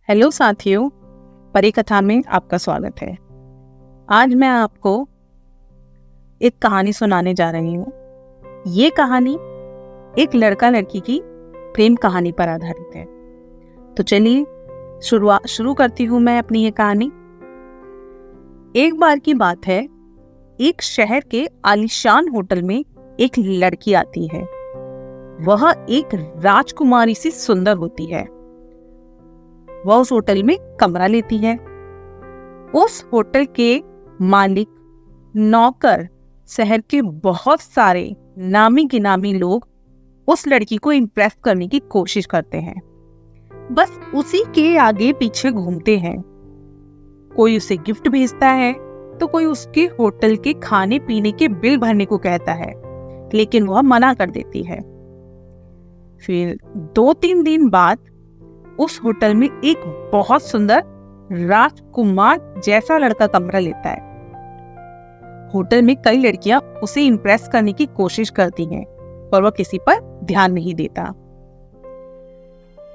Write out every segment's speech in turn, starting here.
Hello साथियों, परी कथा में आपका स्वागत है। आज मैं आपको एक कहानी सुनाने जा रही हूँ। ये कहानी एक लड़का लड़की की प्रेम कहानी पर आधारित है। तो चलिए शुरू करती हूँ मैं अपनी ये कहानी। एक बार की बात है, एक शहर के आलीशान होटल में एक लड़की आती है। वह एक राजकुमारी सी सुंदर होती है। वह उस होटल में कमरा लेती है। उस होटल के मालिक, नौकर, शहर के बहुत सारे नामी गिनामी लोग उस लड़की को इम्प्रेस करने की कोशिश करते हैं। बस उसी के आगे पीछे घूमते हैं। कोई उसे गिफ्ट भेजता है तो कोई उसके होटल के खाने पीने के बिल भरने को कहता है, लेकिन वह मना कर देती है। फिर 2-3 दिन बाद उस होटल में एक बहुत सुंदर राजकुमार जैसा लड़का कमरा लेता है। होटल में कई लड़कियां उसे इम्प्रेस करने की कोशिश करती हैं, पर वह किसी पर ध्यान नहीं देता।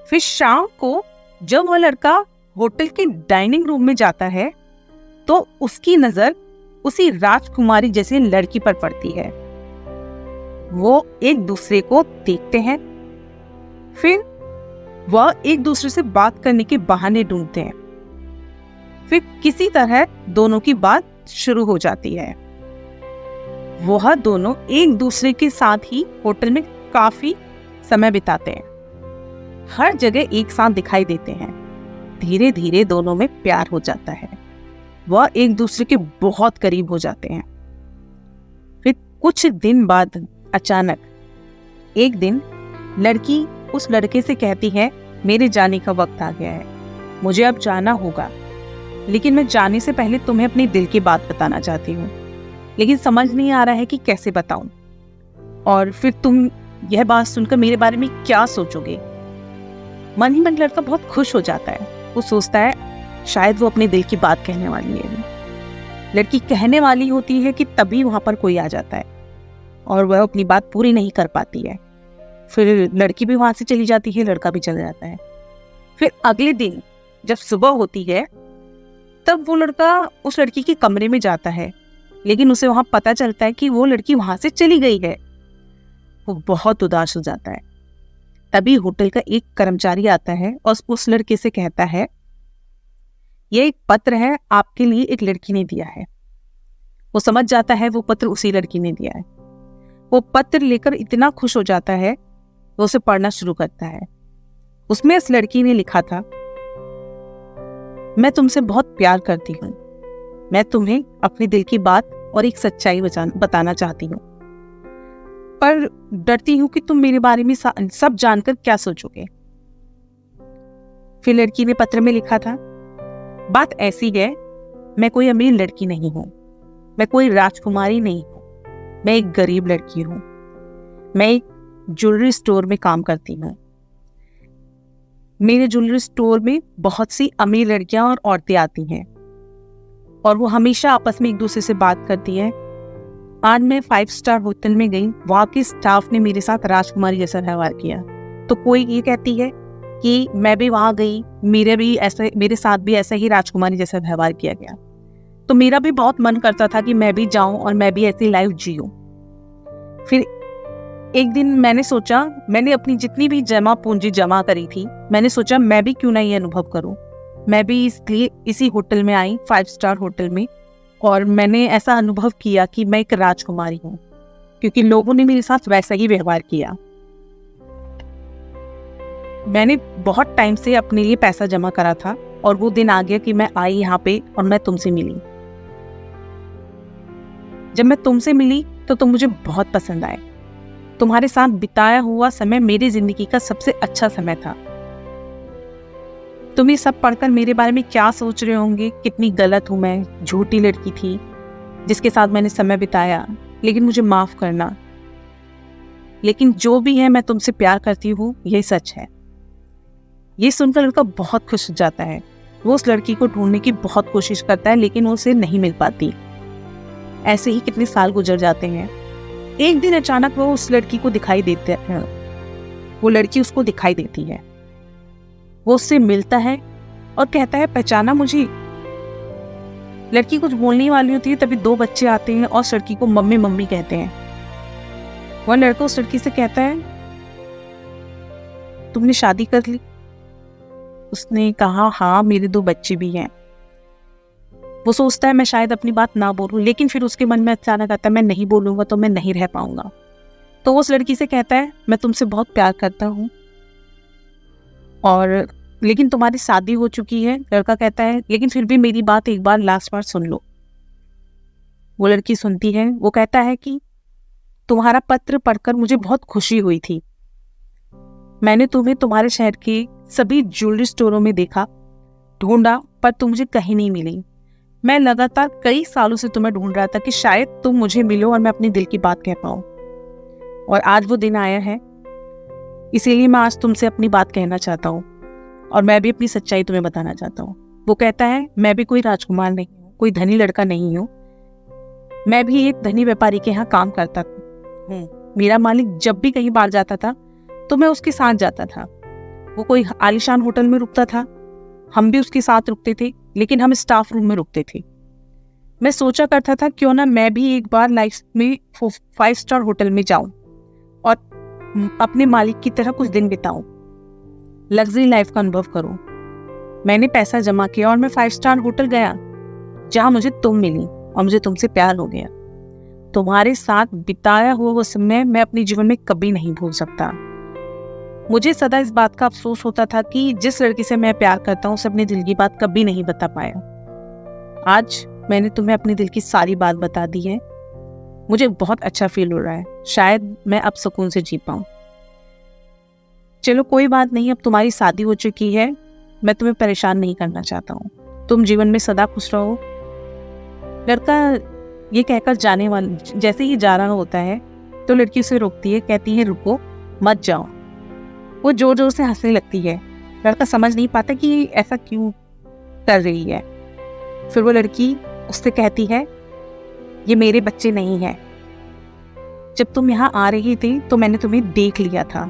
फिर शाम को जब वह लड़का होटल के डाइनिंग रूम में जाता है तो उसकी नजर उसी राजकुमारी जैसी लड़की पर पड़ती है। वो एक दूसरे को देखते हैं। फिर वह एक दूसरे से बात करने के बहाने ढूंढते हैं। फिर किसी तरह दोनों की बात शुरू हो जाती है। वह दोनों एक दूसरे के साथ ही होटल में काफी समय बिताते हैं। हर जगह एक साथ दिखाई देते हैं। धीरे धीरे दोनों में प्यार हो जाता है। वह एक दूसरे के बहुत करीब हो जाते हैं। फिर कुछ दिन बाद अचानक एक दिन लड़की उस लड़के से कहती है, मेरे जाने का वक्त आ गया है, मुझे अब जाना होगा, लेकिन मैं जाने से पहले तुम्हें अपने दिल की बात बताना चाहती हूँ, लेकिन समझ नहीं आ रहा है कि कैसे बताऊं। और फिर तुम यह बात सुनकर मेरे बारे में क्या सोचोगे। मन ही मन लड़का बहुत खुश हो जाता है। वो सोचता है शायद वो अपने दिल की बात कहने वाली है। लड़की कहने वाली होती है कि तभी वहां पर कोई आ जाता है और वह अपनी बात पूरी नहीं कर पाती है। फिर लड़की भी वहां से चली जाती है, लड़का भी चला जाता है। फिर अगले दिन जब सुबह होती है तब वो लड़का उस लड़की के कमरे में जाता है, लेकिन उसे वहां पता चलता है कि वो लड़की वहां से चली गई है। वो बहुत उदास हो जाता है। तभी होटल का एक कर्मचारी आता है और उस लड़के से कहता है, ये एक पत्र है, आपके लिए एक लड़की ने दिया है। वो समझ जाता है वो पत्र उसी लड़की ने दिया है। वो पत्र लेकर इतना खुश हो जाता है, वो उसे पढ़ना शुरू करता है। उसमें इस लड़की ने लिखा था, मैं तुमसे बहुत प्यार करती हूँ। मैं तुम्हें अपने दिल की बात और एक सच्चाई बताना चाहती हूँ, पर डरती हूँ कि तुम मेरे बारे में सब जानकर क्या सोचोगे। फिर लड़की ने पत्र में लिखा था, बात ऐसी है, मैं कोई अमीर लड़की नहीं हूँ, मैं कोई राजकुमारी नहीं हूँ, मैं एक गरीब लड़की हूँ। मैं एक ज्वेलरी स्टोर में काम करती हूँ। मेरे ज्वेलरी स्टोर में बहुत सी अमीर लड़कियां और औरतें आती हैं और वो हमेशा आपस में एक दूसरे से बात करती हैं। आज मैं 5 स्टार होटल में गई, वहां के स्टाफ ने मेरे साथ राजकुमारी जैसा व्यवहार किया। तो कोई ये कहती है कि मैं भी वहां गई, मेरे साथ भी ऐसा ही राजकुमारी जैसा व्यवहार किया गया। तो मेरा भी बहुत मन करता था कि मैं भी जाऊं और मैं भी ऐसी लाइफ जीऊं। फिर एक दिन मैंने अपनी जितनी भी जमा पूंजी जमा करी थी, मैंने सोचा मैं भी क्यों ना ये अनुभव करूं। मैं भी इसलिए इसी होटल में आई, 5 स्टार होटल में, और मैंने ऐसा अनुभव किया कि मैं एक राजकुमारी हूं, क्योंकि लोगों ने मेरे साथ वैसा ही व्यवहार किया। मैंने बहुत टाइम से अपने लिए पैसा जमा करा था और वो दिन आ गया कि मैं आई यहाँ पे और मैं तुमसे मिली। जब मैं तुमसे मिली तो तुम मुझे बहुत पसंद आए। तुम्हारे साथ बिताया हुआ समय मेरी जिंदगी का सबसे अच्छा समय था। तुम ये सब पढ़कर मेरे बारे में क्या सोच रहे होंगे, कितनी गलत हूं मैं, झूठी लड़की थी जिसके साथ मैंने समय बिताया, लेकिन मुझे माफ करना। लेकिन जो भी है, मैं तुमसे प्यार करती हूँ, यही सच है। ये सुनकर लड़का बहुत खुश हो जाता है। वो उस लड़की को ढूंढने की बहुत कोशिश करता है, लेकिन वो उसे नहीं मिल पाती। ऐसे ही कितने साल गुजर जाते हैं। एक दिन अचानक वो उस लड़की को दिखाई देते हैं। वो लड़की उसको दिखाई देती है। वो उससे मिलता है और कहता है पहचाना मुझे। लड़की कुछ बोलने वाली होती है तभी 2 बच्चे आते हैं और उस लड़की को मम्मी मम्मी कहते हैं। वह लड़का उस लड़की से कहता है तुमने शादी कर ली? उसने कहा हाँ, मेरे 2 बच्चे भी हैं। वो सोचता है मैं शायद अपनी बात ना बोलूं, लेकिन फिर उसके मन में अचानक आता है मैं नहीं बोलूंगा तो मैं नहीं रह पाऊंगा। तो वो उस लड़की से कहता है मैं तुमसे बहुत प्यार करता हूँ और लेकिन तुम्हारी शादी हो चुकी है। लड़का कहता है लेकिन फिर भी मेरी बात एक बार लास्ट बार सुन लो। वो लड़की सुनती है। वो कहता है कि तुम्हारा पत्र पढ़कर मुझे बहुत खुशी हुई थी। मैंने तुम्हें तुम्हारे शहर के सभी ज्वेलरी स्टोरों में देखा, ढूंढा, पर तुम मुझे कहीं नहीं मिली। मैं लगातार कई सालों से तुम्हें ढूंढ रहा था कि शायद तुम मुझे मिलो और मैं अपने दिल की बात कह पाऊं। और आज वो दिन आया है, इसीलिए मैं आज तुमसे अपनी बात कहना चाहता हूँ और मैं भी अपनी सच्चाई तुम्हें बताना चाहता हूँ। वो कहता है मैं भी कोई राजकुमार नहीं हूँ, कोई धनी लड़का नहीं हूँ। मैं भी एक धनी व्यापारी के यहाँ काम करता हूँ। मेरा मालिक जब भी कहीं बाहर जाता था तो मैं उसके साथ जाता था। वो कोई आलीशान होटल में रुकता था, हम भी उसके साथ रुकते थे, लेकिन हम स्टाफ रूम में रुकते थे। मैं सोचा करता था क्यों ना मैं भी एक बार लाइफ में 5 स्टार होटल में जाऊं और अपने मालिक की तरह कुछ दिन बिताऊं, लग्जरी लाइफ का अनुभव करूं। मैंने पैसा जमा किया और मैं 5 स्टार होटल गया जहां मुझे तुम मिली और मुझे तुमसे प्यार हो गया। तुम्हारे साथ बिताया हुआ वो समय मैं अपने जीवन में कभी नहीं भूल सकता। मुझे सदा इस बात का अफसोस होता था कि जिस लड़की से मैं प्यार करता हूँ उसे अपने दिल की बात कभी नहीं बता पाया। आज मैंने तुम्हें अपने दिल की सारी बात बता दी है। मुझे बहुत अच्छा फील हो रहा है, शायद मैं अब सुकून से जी पाऊं। चलो कोई बात नहीं, अब तुम्हारी शादी हो चुकी है, मैं तुम्हें परेशान नहीं करना चाहता हूँ। तुम जीवन में सदा खुश रहो। लड़का ये कहकर जाने वाला जैसे ही जा रहा होता है तो लड़की उसे रोकती है, कहती है रुको मत जाओ। वो जोर जोर से हंसने लगती है। लड़का समझ नहीं पाता कि ऐसा क्यों कर रही है। फिर वो लड़की उससे कहती है ये मेरे बच्चे नहीं हैं। जब तुम यहाँ आ रही थी तो मैंने तुम्हें देख लिया था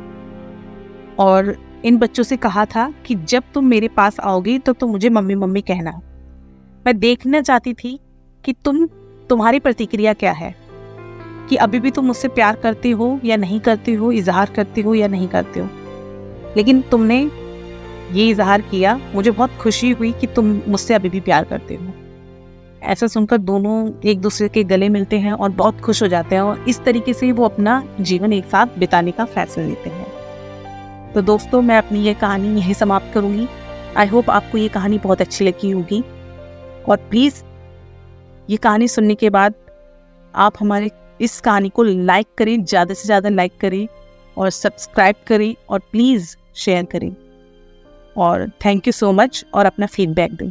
और इन बच्चों से कहा था कि जब तुम मेरे पास आओगी तो तुम मुझे मम्मी मम्मी कहना। मैं देखना चाहती थी कि तुम्हारी प्रतिक्रिया क्या है, कि अभी भी तुम मुझसे प्यार करते हो या नहीं करते हो, इजहार करते हो या नहीं करते हो। लेकिन तुमने ये इजहार किया, मुझे बहुत खुशी हुई कि तुम मुझसे अभी भी प्यार करते हो। ऐसा सुनकर दोनों एक दूसरे के गले मिलते हैं और बहुत खुश हो जाते हैं और इस तरीके से वो अपना जीवन एक साथ बिताने का फैसला लेते हैं। तो दोस्तों, मैं अपनी ये कहानी यहीं समाप्त करूंगी। आई होप आपको ये कहानी बहुत अच्छी लगी होगी और प्लीज़ ये कहानी सुनने के बाद आप हमारे इस कहानी को लाइक करें, ज़्यादा से ज़्यादा लाइक करें और सब्सक्राइब करें और प्लीज़ शेयर करें। और थैंक यू सो मच और अपना फीडबैक दें।